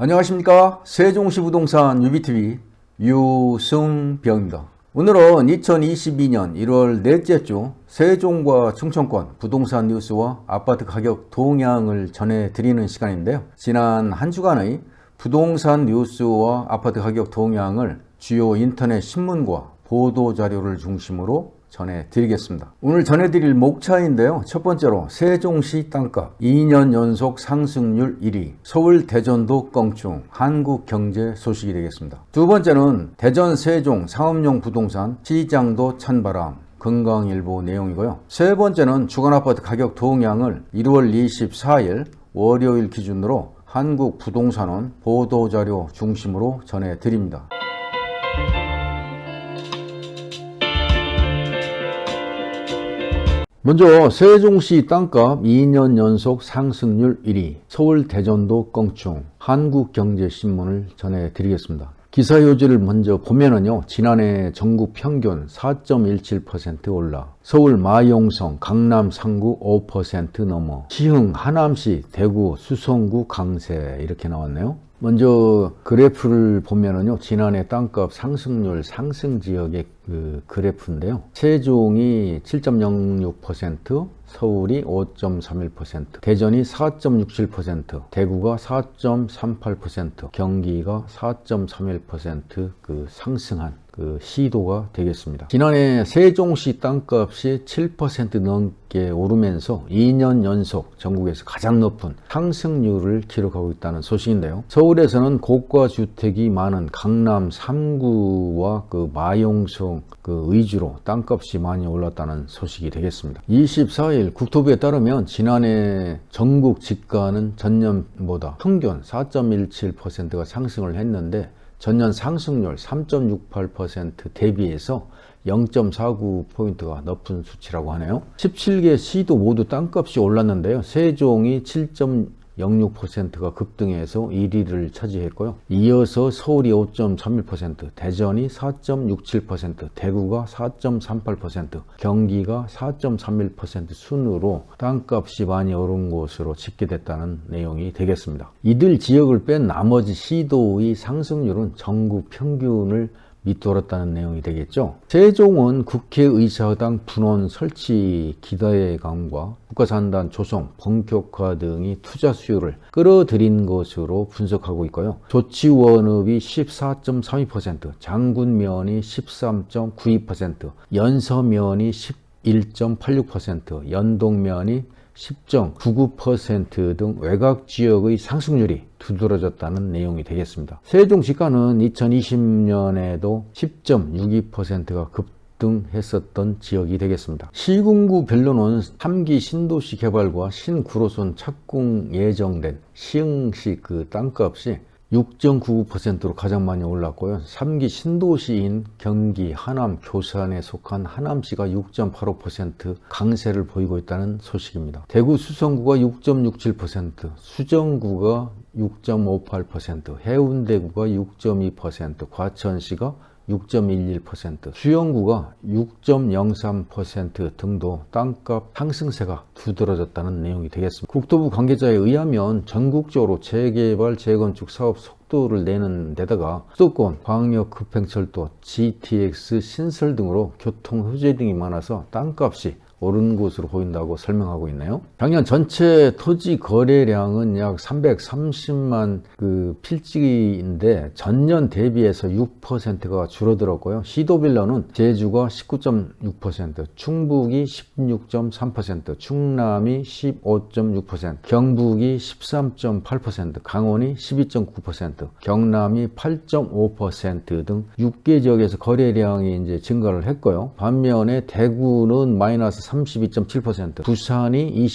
안녕하십니까. 세종시 부동산 UBTV 유승병입니다. 오늘은 2022년 1월 넷째 주 세종과 충청권 부동산 뉴스와 아파트 가격 동향을 전해드리는 시간인데요. 지난 한 주간의 부동산 뉴스와 아파트 가격 동향을 주요 인터넷 신문과 보도자료를 중심으로 전해드리겠습니다. 오늘 전해드릴 목차인데요. 첫 번째로 세종시 땅값 2년 연속 상승률 1위, 서울 대전도 껑충, 한국경제 소식이 되겠습니다. 두 번째는 대전 세종 상업용 부동산 시장도 찬바람, 건강일보 내용이고요. 세 번째는 주간아파트 가격 동향을 1월 24일 월요일 기준으로 한국부동산원 보도자료 중심으로 전해드립니다. 먼저 세종시 땅값 2년 연속 상승률 1위, 서울 대전도 껑충, 한국경제신문을 전해드리겠습니다. 기사 요지를 먼저 보면은요, 지난해 전국 평균 4.17% 올라, 서울 마용성, 강남 상구 5% 넘어, 시흥, 하남시, 대구, 수성구 강세 이렇게 나왔네요. 먼저 그래프를 보면은요, 지난해 땅값 상승률 상승 지역의 그래프인데요. 세종이 7.06%, 서울이 5.31%, 대전이 4.67%, 대구가 4.38%, 경기가 4.31% 상승한 시도가 되겠습니다. 지난해 세종시 땅값이 7% 넘게 오르면서 2년 연속 전국에서 가장 높은 상승률을 기록하고 있다는 소식인데요. 서울에서는 고가 주택이 많은 강남 3구와 마용성 위주로 땅값이 많이 올랐다는 소식이 되겠습니다. 24일 국토부에 따르면 지난해 전국 집가는 전년보다 평균 4.17%가 상승을 했는데 전년 상승률 3.68% 대비해서 0.49포인트가 높은 수치라고 하네요. 17개 시도 모두 땅값이 올랐는데요. 세종이 7.06%가 급등해서 1위를 차지했고요. 이어서 서울이 5.31%, 대전이 4.67%, 대구가 4.38%, 경기가 4.31% 순으로 땅값이 많이 오른 것으로 집계됐다는 내용이 되겠습니다. 이들 지역을 뺀 나머지 시도의 상승률은 전국 평균을 밑돌았다는 내용이 되겠죠. 세종은 국회의사당 분원 설치 기대 강과 국가산단 조성, 본격화 등이 투자 수요를 끌어들인 것으로 분석하고 있고요. 조치원읍이 14.32%, 장군면이 13.92%, 연서면이 11.86%, 연동면이 10.99% 등 외곽 지역의 상승률이 두드러졌다는 내용이 되겠습니다. 세종시가는 2020년에도 10.62%가 급등했었던 지역이 되겠습니다. 시군구별로는 3기 신도시 개발과 신구로선 착공 예정된 시흥시 땅값이 6.99%로 가장 많이 올랐고요. 3기 신도시인 경기, 하남, 교산에 속한 하남시가 6.85% 강세를 보이고 있다는 소식입니다. 대구 수성구가 6.67%, 수정구가 6.58%, 해운대구가 6.2%, 과천시가 6.11%, 수영구가 6.03% 등도 땅값 상승세가 두드러졌다는 내용이 되겠습니다. 국토부 관계자에 의하면 전국적으로 재개발, 재건축 사업 속도를 내는 데다가 수도권, 광역급행철도, GTX 신설 등으로 교통 호재 등이 많아서 땅값이 오른 것으로 보인다고 설명하고 있네요. 작년 전체 토지 거래량은 약 330만 필지인데 전년 대비해서 6%가 줄어들었고요. 시도별로는 제주가 19.6%, 충북이 16.3%, 충남이 15.6%, 경북이 13.8%, 강원이 12.9%, 경남이 8.5% 등 6개 지역에서 거래량이 이제 증가를 했고요. 반면에 대구는 마이너스 32.7%, 부산이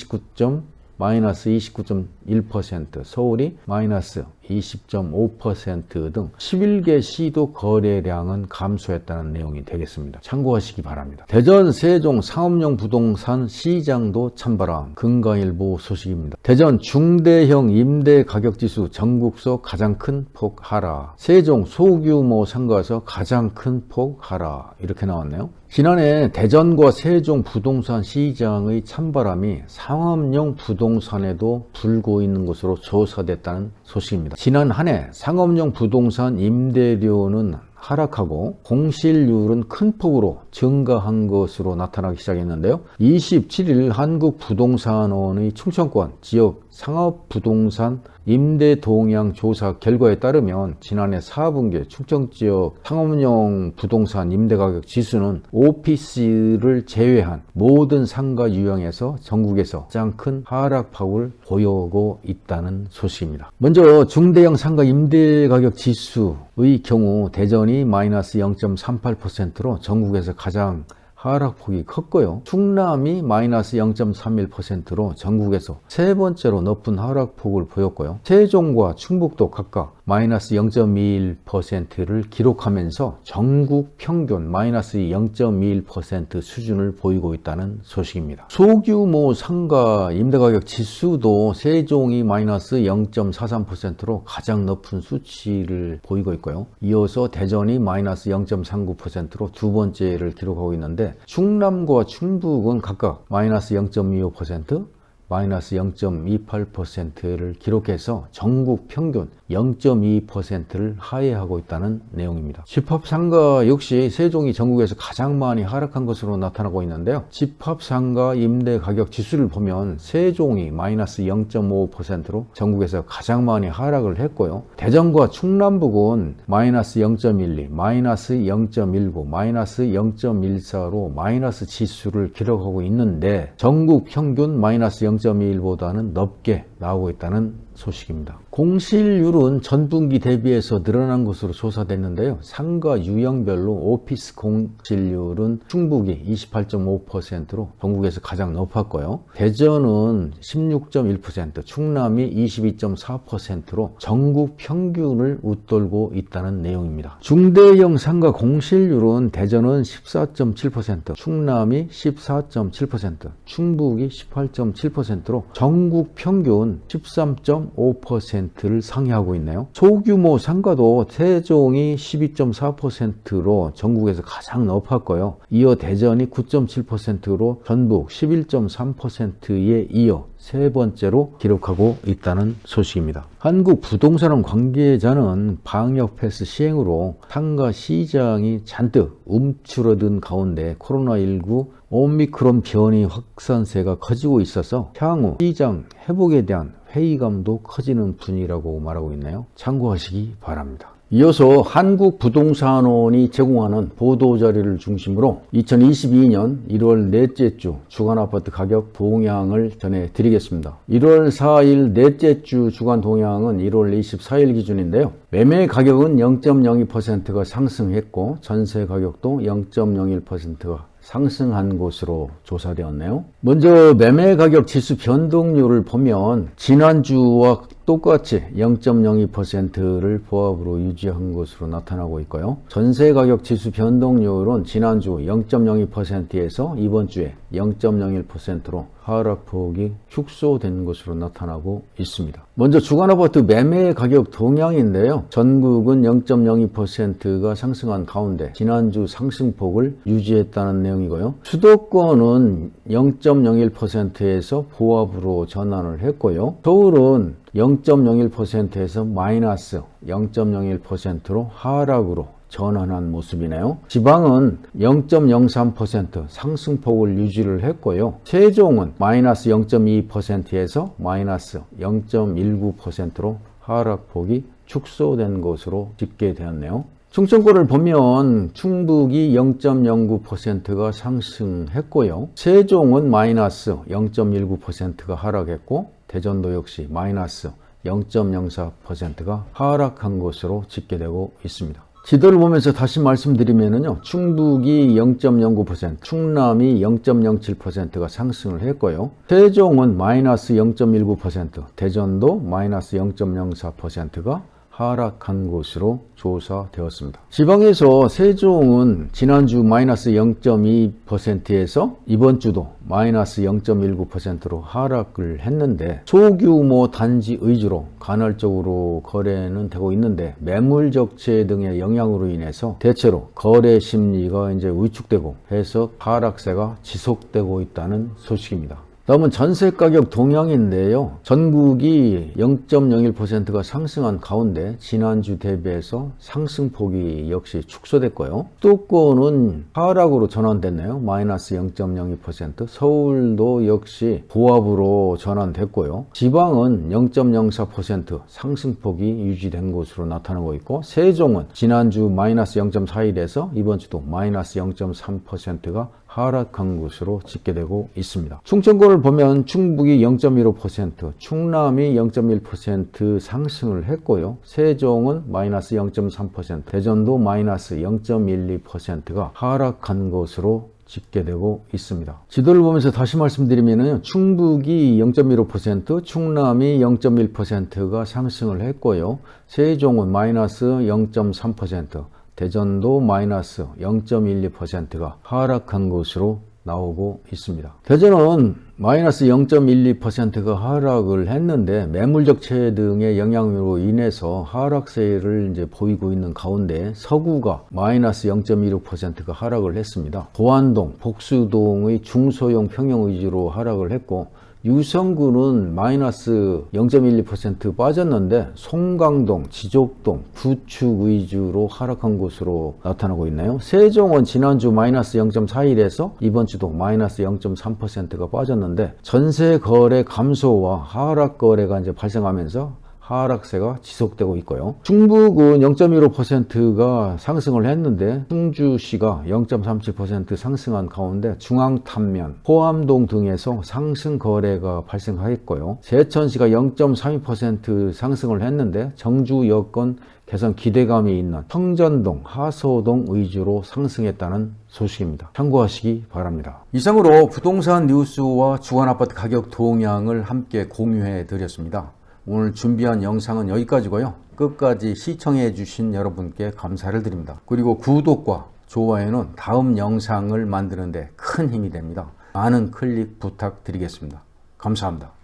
마이너스 29.1%, 서울이 마이너스 20.5% 등 11개 시도 거래량은 감소했다는 내용이 되겠습니다. 참고하시기 바랍니다. 대전 세종 상업용 부동산 시장도 찬바람, 건강일보 소식입니다. 대전 중대형 임대 가격지수 전국서 가장 큰 폭 하락, 세종 소규모 상가에서 가장 큰 폭 하락 이렇게 나왔네요. 지난해 대전과 세종 부동산 시장의 찬바람이 상업용 부동산에도 불고 있는 것으로 조사됐다는 소식입니다. 지난 한 해 상업용 부동산 임대료는 하락하고 공실률은 큰 폭으로 증가한 것으로 나타나기 시작했는데요. 27일 한국부동산원의 충청권 지역 상업부동산 임대 동향 조사 결과에 따르면 지난해 4분기 충청지역 상업용 부동산 임대가격 지수는 오피스를 제외한 모든 상가 유형에서 전국에서 가장 큰 하락폭을 보이고 있다는 소식입니다. 먼저 중대형 상가 임대가격 지수의 경우 대전이 마이너스 0.38%로 전국에서 가장 하락폭이 컸고요. 충남이 마이너스 0.31%로 전국에서 세 번째로 높은 하락폭을 보였고요. 세종과 충북도 각각 마이너스 0.21%를 기록하면서 전국 평균 마이너스 0.21% 수준을 보이고 있다는 소식입니다. 소규모 상가 임대가격 지수도 세종이 마이너스 0.43%로 가장 높은 수치를 보이고 있고요. 이어서 대전이 마이너스 0.39%로 두 번째를 기록하고 있는데 충남과 충북은 각각 마이너스 0.25%, 마이너스 0.28%를 기록해서 전국 평균 0.2%를 하회하고 있다는 내용입니다. 집합상가 역시 세종이 전국에서 가장 많이 하락한 것으로 나타나고 있는데요. 집합상가 임대가격 지수를 보면 세종이 마이너스 0.5%로 전국에서 가장 많이 하락을 했고요. 대전과 충남북은 마이너스 0.12, 마이너스 0.19, 마이너스 0.14로 마이너스 지수를 기록하고 있는데 전국 평균 마이너스 0.21보다는 높게 나오고 있다는 소식입니다. 공실률은 전분기 대비해서 늘어난 것으로 조사됐는데요. 상가 유형별로 오피스 공실률은 충북이 28.5%로 전국에서 가장 높았고요. 대전은 16.1%, 충남이 22.4%로 전국 평균을 웃돌고 있다는 내용입니다. 중대형 상가 공실률은 대전은 14.7%, 충남이 14.7%, 충북이 18.7%로 전국 평균 13.5%를 상회하고 있네요. 소규모 상가도 세종이 12.4%로 전국에서 가장 높았고요. 이어 대전이 9.7%로 전북 11.3%에 이어 세 번째로 기록하고 있다는 소식입니다. 한국부동산원 관계자는 방역 패스 시행으로 상가 시장이 잔뜩 움츠러든 가운데 코로나19 오미크론 변이 확산세가 커지고 있어서 향후 시장 회복에 대한 회의감도 커지는 분위기라고 말하고 있네요. 참고하시기 바랍니다. 이어서 한국부동산원이 제공하는 보도자료를 중심으로 2022년 1월 넷째 주 주간아파트 가격 동향을 전해드리겠습니다. 1월 4일 넷째 주 주간 동향은 1월 24일 기준인데요. 매매 가격은 0.02%가 상승했고 전세 가격도 0.01%가 상승한 것으로 조사되었네요. 먼저 매매 가격 지수 변동률을 보면 지난주와 똑같이 0.02%를 보합으로 유지한 것으로 나타나고 있고요. 전세 가격 지수 변동률은 지난주 0.02%에서 이번 주에 0.01%로 하락폭이 축소된 것으로 나타나고 있습니다. 먼저 주간아파트 매매 가격 동향인데요. 전국은 0.02%가 상승한 가운데 지난주 상승폭을 유지했다는 내용이고요. 수도권은 0.01%에서 보합으로 전환을 했고요. 서울은 0.01%에서 마이너스 0.01%로 하락으로 전환한 모습이네요. 지방은 0.03% 상승폭을 유지를 했고요. 세종은 마이너스 0.2%에서 마이너스 0.19%로 하락폭이 축소된 것으로 집계되었네요. 충청권을 보면 충북이 0.09%가 상승했고요. 세종은 마이너스 0.19%가 하락했고 대전도 역시 마이너스 0.04%가 하락한 것으로 집계되고 있습니다. 지도를 보면서 다시 말씀드리면요. 충북이 0.09%, 충남이 0.07%가 상승을 했고요. 세종은 마이너스 0.19%, 대전도 마이너스 0.04%가 하락한 것으로 조사되었습니다. 지방에서 세종은 지난주 마이너스 0.2%에서 이번 주도 마이너스 0.19%로 하락을 했는데 소규모 단지 위주로 간헐적으로 거래는 되고 있는데 매물 적체 등의 영향으로 인해서 대체로 거래 심리가 이제 위축되고 해서 하락세가 지속되고 있다는 소식입니다. 다음은 전세 가격 동향인데요. 전국이 0.01%가 상승한 가운데 지난주 대비해서 상승폭이 역시 축소됐고요. 수도권은 하락으로 전환됐네요. 마이너스 0.02%. 서울도 역시 보합으로 전환됐고요. 지방은 0.04% 상승폭이 유지된 것으로 나타나고 있고, 세종은 지난주 마이너스 0.41에서 이번 주도 마이너스 0.3%가 하락한 것으로 집계되고 있습니다. 충청권을 보면 충북이 0.15%, 충남이 0.1% 상승을 했고요. 세종은 마이너스 0.3%, 대전도 마이너스 0.12%가 하락한 것으로 집계되고 있습니다. 지도를 보면서 다시 말씀드리면 충북이 0.15%, 충남이 0.1%가 상승을 했고요. 세종은 마이너스 0.3%, 대전도 마이너스 0.12%가 하락한 것으로 나오고 있습니다. 대전은 마이너스 0.12%가 하락을 했는데 매물적 체해 등의 영향으로 인해서 하락세를 이제 보이고 있는 가운데 서구가 마이너스 0.16%가 하락을 했습니다. 고안동, 복수동의 중소형 평형 위주로 하락을 했고, 유성구는 마이너스 0.12% 빠졌는데 송강동, 지족동, 구축 위주로 하락한 것으로 나타나고 있나요? 세종은 지난주 마이너스 0.41에서 이번 주도 마이너스 0.3%가 빠졌는데 전세 거래 감소와 하락 거래가 이제 발생하면서 하락세가 지속되고 있고요. 충북은 0.15%가 상승을 했는데 충주시가 0.37% 상승한 가운데 중앙탄면, 포암동 등에서 상승 거래가 발생하였고요. 세천시가 0.32% 상승을 했는데 정주 여건 개선 기대감이 있는 청전동, 하소동 위주로 상승했다는 소식입니다. 참고하시기 바랍니다. 이상으로 부동산 뉴스와 주간아파트 가격 동향을 함께 공유해 드렸습니다. 오늘 준비한 영상은 여기까지고요. 끝까지 시청해 주신 여러분께 감사를 드립니다. 그리고 구독과 좋아요는 다음 영상을 만드는 데 큰 힘이 됩니다. 많은 클릭 부탁드리겠습니다. 감사합니다.